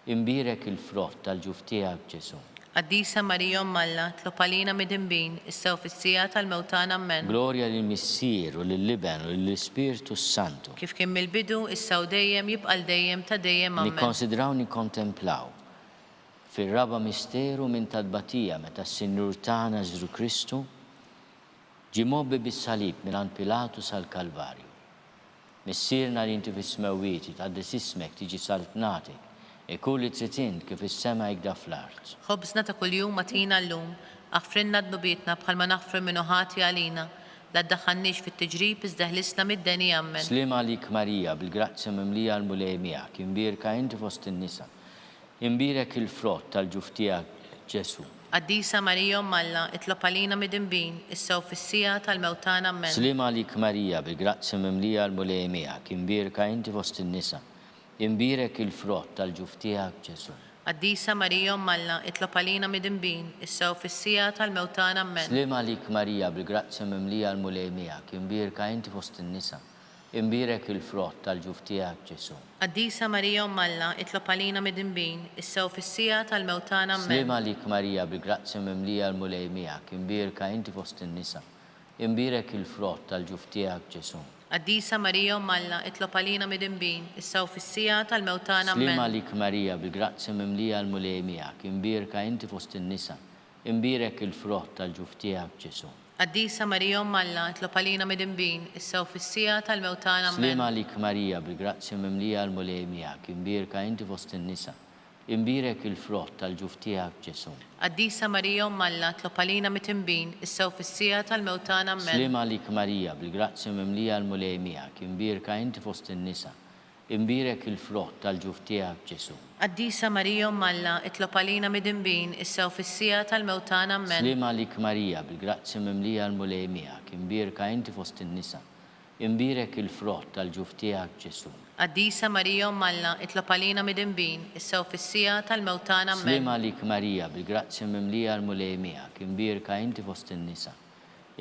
imbirek il-frott tal-ġuf tiegħek Ġesu. Qaddisa Marija Umm Alla, tlob għalina midinbin, issa u fis-sija tal-mewt tagħna. Amen. Glorja lill-Missier u lill-Liben u lill-Ispiritu Santu. Kif kien mill-bidu, issa u dejjem jibqa' dejjem ta' dejjem. Amen. Nikkonsidraw nikkontemplaw fir-raba misteru minn tadbatija meta s-Sinjur tagħna Ġesu Kristu ġie mobbi bis-salib mingħand Pilatu sal-Kalvarju. Missierna li inti fis-smewwiet jitqaddis ismek tiġi saltnatek e kull li trid kif is-sema jgda fl-art. Ħobżna ta' kuljum matina llum, aħfrinna d-nubietna bħalma naħfru minnu ħati għalina, la ddaħħalniex fit-tiġrib iżda ħlisna mid-deni. Amen. Slima lik Marija, bil-grazzja mimlija l-mulejmijak, imbirka inti fost in-nisa, imbirek il-frott tal-ġuf tiegħek Ġesu. Qaddisa Marija Umm Alla, itlob għalina midinbin, issa u fis-sija tal-mewtana Amen. Slima lik Marija, bil-grazzi mimlija l-mulej miegħek, imbierka inti fost in-nisa, imbierek il-frott tal-ġuf tiegħek Ġesu. Qaddisa Marija Umm Alla, itlob għalina midinbin, issa u fis-sija tal-mewtana Amen. Slima lik Marija, bil-grazzi mimlija l-mulej miegħek, imbierka inti fost in-nisa, imbierek il-frott tal-ġuf tiegħek Ġesu. Qaddisa Marija Umm Alla, itlob għalina midinbin, issa u fis-sija tal-mewtana Amen. Slima lik Marija, bil-grazzi mimlija l-mulej miegħek, imbierka inti fost in-nisa, imbierek il-frott tal-ġuf tiegħek Ġesu. Qaddisa Marija Umm Alla, itlob għalina midinbin, issa u fis-sija tal-mewtana Amen. Slima lik Marija, bil-grazzi mimlija l-mulej miegħek, imbierka inti fost in-nisa, imbierek il-frott tal-ġuf tiegħek Ġesu. Qaddisa Marija Umm Alla, itlob għalina midinbin, issa u fis-sija tal-mewtana Amen. Slima lik Marija, bil-grazzi mimlija l-mulej miegħek, imbierka inti fost in-nisa, imbierek il-frott tal-ġuf tiegħek Ġesu. Qaddisa Marija Umm Alla, itlob għalina midinbin, issa u fis-sija tal-mewtana Amen. Slima lik Marija, bil-grazzi mimlija l-mulej miegħek, imbierka inti fost in-nisa, imbierek il-frott tal-ġuf tiegħek Ġesu. Qaddisa Marija Umm Alla, itlob għalina midinbin, issa u fis-sija tal-mewtana Amen. Slima lik Marija, bil-grazzi mimlija l-mulej miegħek, imbierka inti fost in-nisa, imbierek il-frott tal-ġuf tiegħek Ġesu. Qaddisa Marija Umm Alla, itlob għalina midinbin, issa u fis-sija tal-mewtana Amen. Slima lik Marija, bil-grazzi mimlija l-mulej miegħek, imbierka inti fost in-nisa,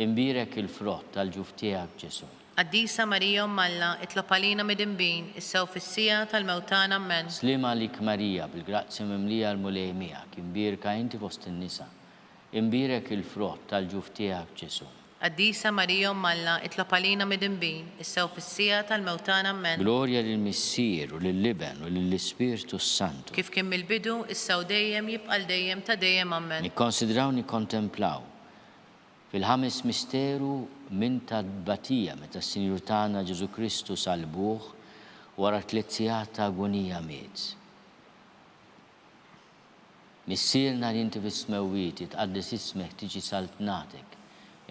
imbierek il-frott tal-ġuf tiegħek Ġesu. Qaddisa Marija Umm Alla, itlob għalina midinbin, issa u fis-sija tal-mewtana Amen. Slima lik Marija, bil-grazzi mimlija l-mulej miegħek, imbierka inti fost in-nisa, imbierek il-frott tal-ġuf tiegħek Ġesu. Qaddisa Marija Umm Alla, itlob għalina midinbin, issa u fis-sija tal-mewtana Amen. Glorja lill-Missier u lill-Liben u lill-Ispiritu Santu. Kif kien mill-bidu, issa u dejjem jibqa' dejjem ta' dejjem Amen. Nikkonsidraw nikkontemplaw fil-ħames misteru minn tad-batija meta s-Sinjur tagħna Ġesu Kristu salbuh wara 3 sigħat ta' agonija miet. Missierna li inti fis-smewwiet tqaddis ismek tiġi saltnatek,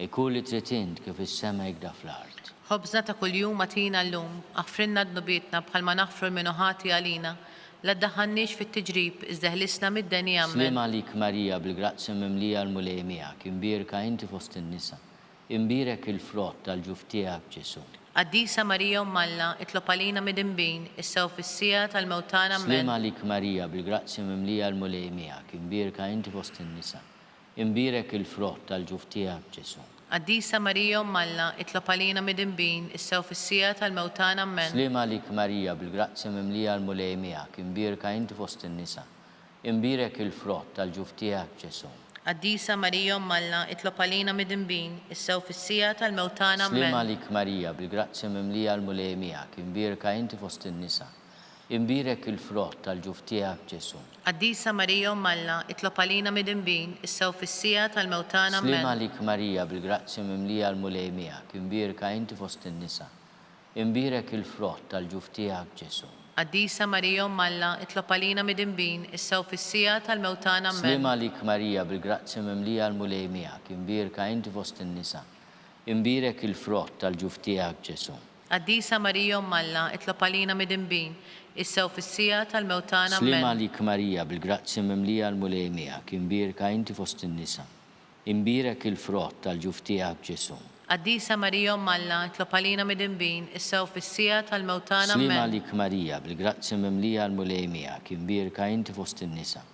ikun li trid int kif is-sema jgda fl-art. Ħobżna ta' kuljum atina llum, aħfrinna d-nubietna bħalma naħfru l-minuħati għalina, la ddaħħalniex fit-tiġrib, iżda ħlisna mid-denja Amen. Slima lik Marija, bil-grazzi mimlija l-mulej miegħek, imbierka inti fost in-nisa, imbierek il-frott tal-ġuf tiegħek Ġesu. Qaddisa Marija Umm Alla, itlob għalina midinbin, issa u fis-sija tal-mewtana Amen. Slima lik Marija, bil-grazzi mimlija l-mulej miegħek, imbierka inti fost in-nisa, imbierek il-frott tal-ġuf tiegħek Ġesu. Qaddisa Marija Umm Alla, itlob għalina midinbin, issa u fis-sija tal-mewtana Amen. Slima lik Marija, bil-grazzi mimlija l-mulej miegħek, imbierka inti fost in-nisa, imbierek il-frott tal-ġuf tiegħek Ġesu. Qaddisa Marija Umm Alla, itlob għalina midinbin, issa u fis-sija tal-mewtana Slima Amen. lik Marija, bil-grazzi mimlija l-mulej miegħek, imbierka inti fost in-nisa, imbierek il-frott tal-ġuf tiegħek Ġesu. Qaddisa Marija Umm Alla, itlob għalina midinbin, issa u fis-sija tal-mewtana Slima Amen. lik Marija, bil-grazzi mimlija l-mulej miegħek, imbierka inti fost in-nisa, imbierek il-frott tal-ġuf tiegħek Ġesu. Qaddisa Marija Umm Alla, itlob għalina midinbin, issa u fis-sija tal-mewtana Amen. Slima lik Marija, bil-grazzi mimlija l-mulej miegħek, imbierka inti fost in-nisa, imbierek il-frott tal-ġuf tiegħek Ġesu. Qaddisa Marija Umm Alla, itlob għalina midinbin, issa u fis-sija tal-mewtana Slima Amen. lik Marija, bil-grazzi mimlija l-mulej miegħek, imbierka inti fost in-nisa, imbierek il-frott tal-ġuf tiegħek Ġesu. Qaddisa Marija Umm Alla, itlob għalina midinbin, issa u fis-sija tal-mewtana Slima Amen. lik Marija, bil-grazzi mimlija l-mulej miegħek, imbierka inti fost in-nisa,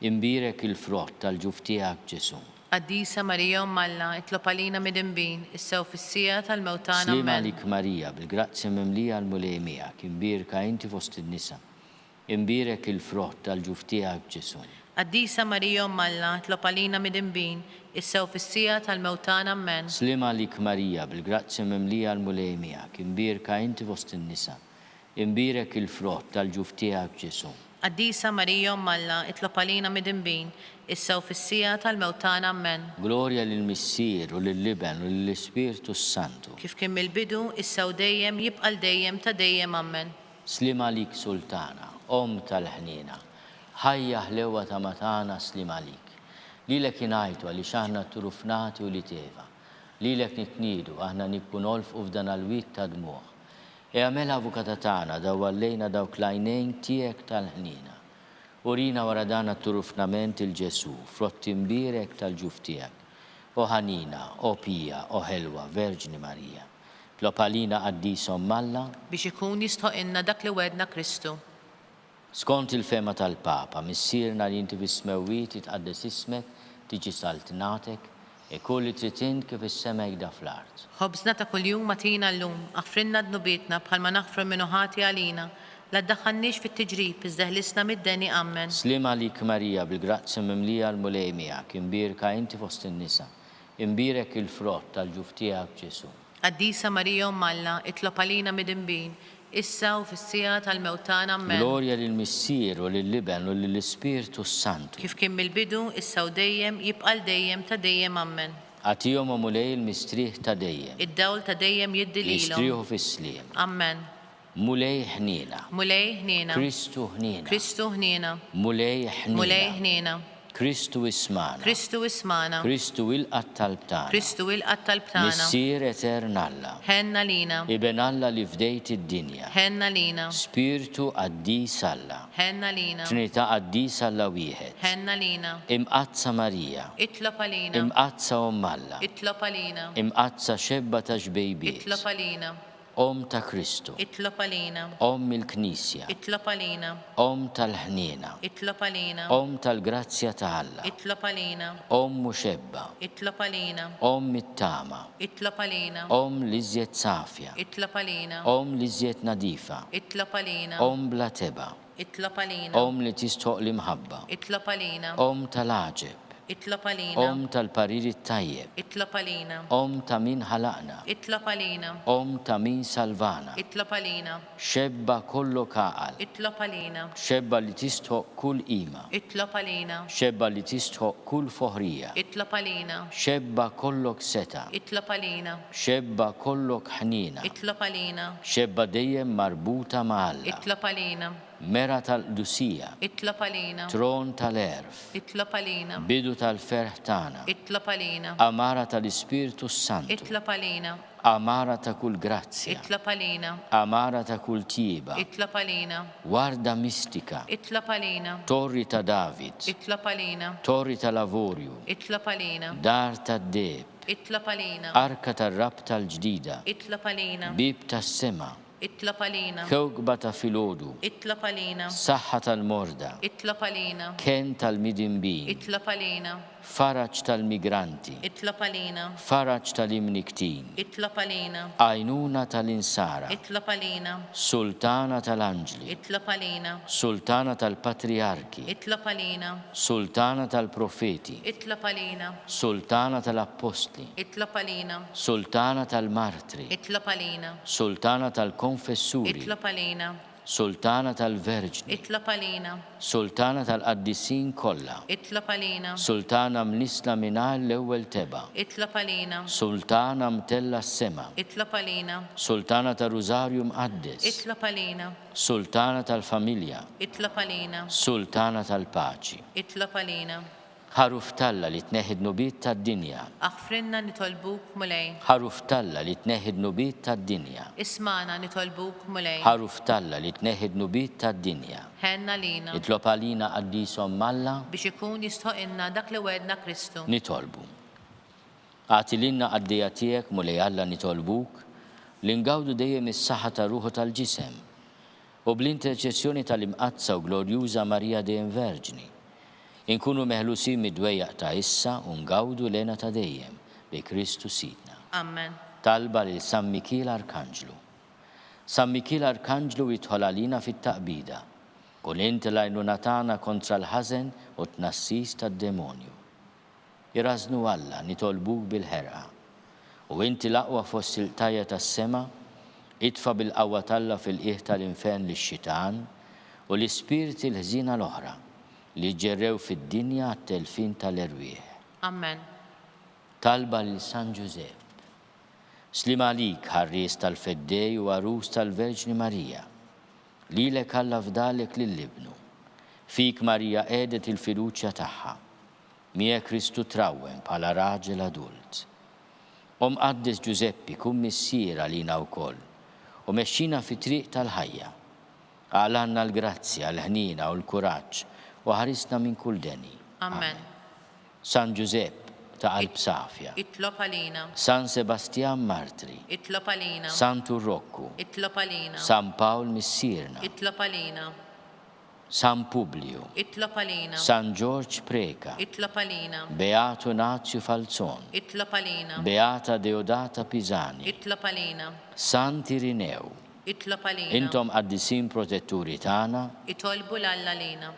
imbierek il-frott tal-ġuf tiegħek Ġesu. Qaddisa Marija Umm Alla, itlob għalina midinbin, issa u fis-sija tal-mewtana Slima Amen. lik Marija, bil-grazzi mimlija l-mulej miegħek, imbierka inti fost in-nisa, imbierek il-frott tal-ġuf tiegħek Ġesu. Qaddisa Marija Umm Alla, itlob għalina midinbin, issa u fis-sija tal-mewtana Amen. Slima lik Marija, bil-grazzi mimlija l-mulej miegħek, imbierka inti fost in-nisa, imbierek il-frott tal-ġuf tiegħek Ġesu. Qaddisa Marija Umm Alla, itlob għalina midinbin, issa u fis-sija tal-mewtana Amen. Glorja lill-Missier u lill-Liben u lill-Ispiritu Santu. Kif kien mill-bidu, issa u dejjem jibqa' dejjem ta' dejjem Amen. Slima lik Sultana, Om tal-ħnina, ħajja ħlewa ta' matana slima lik. Lilek ingħajtu għaliex aħna turufnati u li teva. Lilek nitniedu aħna nibqu nolfqu f'dan għall-wied ta' dmuħ. Għamela avukata tagħna daw għallejna dawk l-għajnejn tiegħek tal-ħnina. Urina wara dan turufnament il-Ġesu, frott imbirek tal-ġuf tiegħek. O Ħanina, o Pija, o Ħelwa, Verġni Marija. Tlopalina qaddisom Malla biex ikun jistħoqilna dak li wedna Kristu. skont il-fema tal-Papa, missierna li inti fis-smewwiet titqaddes ismek, tiġi saltinatek, kull li trid int kif is-sema jgda fl-art. Ħobżna ta' kuljum matina llum, aħfrinna dnubietna bħalma naħfru minnu ħati għalina, la ddaħħalniex fit-tiġrib iżda ħlisna mid-deni ammen. Slim għalik Marija bil-grazzi mimlija l-mulej miegħek, imbirka inti fost in-nisa, imbirek il-frott tal-ġuf tiegħek Ġesu. Qaddisa Marija Alla, itlob għalina mid-imbin, issa u fis-sija tal-mewtana ammen. Glorja lill-Missier u lill-Liben u lill-Ispirtu Santu. Kif kien mill-bidu, issa u dejjem, jibqal dejjem ta' dejjem ammen. Għatihom u mulej il-mistrieħ ta' dejjem. Id-dawl ta' dejjem jiddililhom. Jistrieħu fis-sliem. Ammen. Mulej ħnina. Mulej ħnina. Kristu ħnina. Kristu ħnina. Mulej ħnina. Mulej ħnina. Kristu ismana. Kristu ismana. Kristu il-qattal btana. Kristu il-qattal btana. Missier eternalla. Ħenna lina. Iben Alla li fdejt id-dinja. Ħenna lina. Spiritu qaddis Alla. Ħenna lina. Trinità qaddis Alla wieħed. Ħenna lina. Imqazza Marija. Itlob għalina. Imqazza Alla. Itlob għalina. Imqazza xebba ta' xbejbiet. Itlob għalina. Ta' Kristu. Itlob għalina. Il-Knisja. Itlob għalina. Tal-ħnina. Itlob għalina. Tal-grazzja ta' Alla. Itlob għalina. Muxebba. Itlob għalina. Mit-tama. Itlob għalina. Liżjed safja. Itlob għalina. Liżjed nadifa. Itlob għalina. Bla teba. Itlob għalina. Li tistħoq l-imħabba. Itlob għalina. Tal-aġeb. Itlob għalina. Tal-pariri tajjeb. Itlob għalina. Ta' min ħalaqna. Itlob għalina. Ta' min salvana. Itlob għalina. Xebba kollu kaqal. Itlob għalina. Xebba li tistħoq kull ima. Itlob għalina. Xebba li tistħoq kull foħrija. Itlob għalina. Xebba kollok seta. Itlob għalina. Xebba kollok ħnina. Itlob għalina. Xebba dejjem marbuta ma' Alla. Itlob għalina. Mera tal-Dusija. Itlob għalina. Tron tal-erf. Itlob għalina. Bidu tal-ferħ tagħna. Itlob għalina. Amara tal-Ispirtu Santu. Itlob għalina. Amara ta' kull grazzja. Itlob għalina. Amara ta' kull tieba. Itlob għalina. Warda mistika. Itlob għalina. Torri ta' David. Itlob għalina. Torri tal-Lavorju. Itlob għalina. Dar tad-deb. Itlob għalina. Arka tar-rab tal-ġdida. Itlob għalina. Bib tas-sema. Itlob għalina. Kewkba ta' filgħodu. Itlob għalina. Saħħa tal-morda. Itlob għalina. Ken tal-midimbin. Itlob għalina. Faraġ tal-migranti. Itlob għalina. Faraġ tal-imniktin. Itlob għalina. Għajnuna tal-insara. Itlob għalina. Sultana tal-anġli. Itlob għalina. Sultana tal-patriarki. Itlob għalina. Sultana tal-profeti. Itlob għalina. Sultana tal-apostli. Itlob għalina. Sultana tal-martri. Itlob għalina. Sultana tal-konfessuri. Itlob għalina. Sultana tal-verġni. Itlob għalina. Sultana tal-qaddisin kollha. Itlob għalina. Sultana mnisla mingħajr l-ewwel teba. Itlob għalina. Sultana mtella s-sema. Itlob għalina. Sultana tal-Rużarju mqaddes. Itlob għalina. Sultana tal-familja. Itlob għalina. Sultana tal-paċi. Itlob għalina. Ħaruf Talla li tneħħid nubiet tad-dinja. Aħfrinna nitolbuk mulej. Ħaruf Talla li tneħħid nubiet tad-dinja. Ismana nitolbuk mulej. Ħaruf Talla li tneħħid nubiet tad-dinja. Ħenna lina. Itlob għalina qaddisom Alla biex ikun jistħoqilna dak li wedna Kristu. nitolbu. Għatililna għaddejja tiegħek mulej Alla nitolbuk li ngawdu dejjem is-saħħa ta' ruħu tal-ġisem u bl-interċessjoni tal-imqazza u glorjuża Marija dejjem Verġni. Inkunu meħlusin mid-dwejjaq ta' issa u ngawdu lena ta' dejjem bi Kristu Sidna. Amen. Talba lil San Mikil Arkanġlu. San Mikil Arkanġlu jidħol għalina fit-taqbida. Kun inti l-għajnuna tagħna kontra l-ħażen u tnassis tad-demonju. Irażnu Alla nitolbuk bil-ħerqa. U inti l-aqwa fost il-tajja tas-sema, itfa bil-qawwa Alla fil-qiegħ tal-infern lix-xitan u l-ispirti l-ħżina l-oħra li ġerrew fid-dinja għat-telfin tal-erwieħ. Amen. Talba lil San Giuseppe. Slim għalik ħarries tal-feddej u għarus tal-Verġni Marija. Lilek Alla fdalek lill-ibnu. Fik Marija għedet il-fiduċja tagħha. Mie Kristu trawwen bħala raġel adult. Qaddis Giuseppi kun missiera lina wkoll u mexxina fi triq tal-ħajja. Għalanna l-grazzja, l-ħnina u l-kuraġġ u ħarisna minn kull deni. Amen. San Giuseppe ta' qalb safja, Itlob għalina. San Sebastian Martri, Itlob għalina. San Turroccu, Itlob għalina. San Paul Missirna, Itlob għalina. San Publio, Itlob għalina. San George Preka, Itlob għalina. Beato Nazio Falzon, Itlob għalina. Beata Deodata Pisani, Itlob għalina. Sant Irineu, Itlob għalina. intom qaddisin protetturi tagħna, Itolbu l-Alla lina.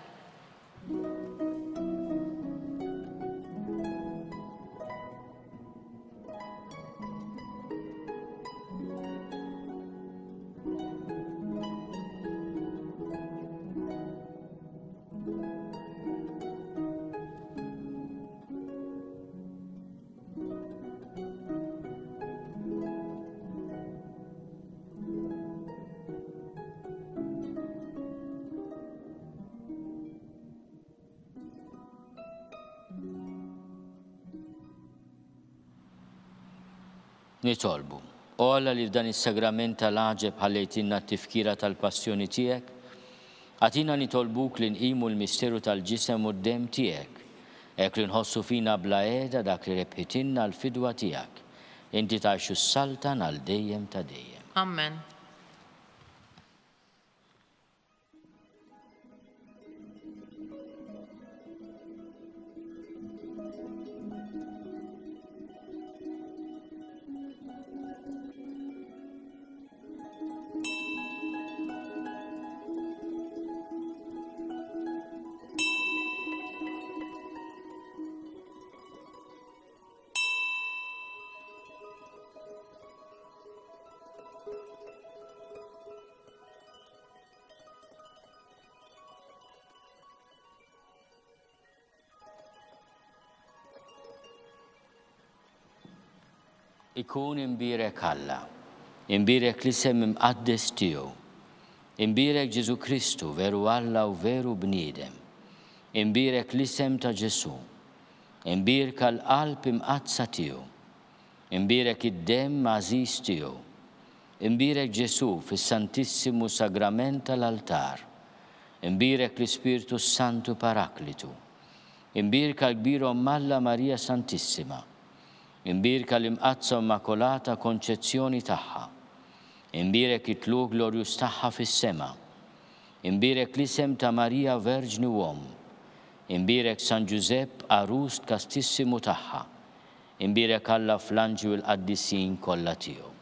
nitolbu. U Alla li f'dan is-sagrament tal-aġeb ħallejtinna t-tifkira tal-passjoni tiegħek, għatina nitolbuk li nqimu l-misteru tal-ġisem u d-dem tiegħek, hekk li nħossu fina bla qiegħda dak li rebħitinna l-fidwa tiegħek. Inti tgħixu s-saltan għal dejjem ta' dejjem. Amen. Ikun imbirek Alla, imbirek l-isem imqaddes tiegħu, imbirek Ġesu Kristu veru Alla u veru bniedem, imbirek l-isem ta' Ġesu, imbirka l-qalb imqazza tiegħu, imbirek id-dem għażiż tiegħu, imbirek Ġesu fis-Santissimu Sagrament tal-altar, imbirek l-Ispiritu Santu Paraklitu, imbirka l-kbir Alla Marija Santissima, imbirka l-imqazza immakolata konċezzjoni tagħha, imbirek it-tlu glorjus tagħha fis-sema, imbirek l-isem ta' Marija Verġni Uom, imbirek San Giuseppe Arust Kastissimu tagħha, imbirek Alla fl-anġi u l-qaddisin kollha tiegħu.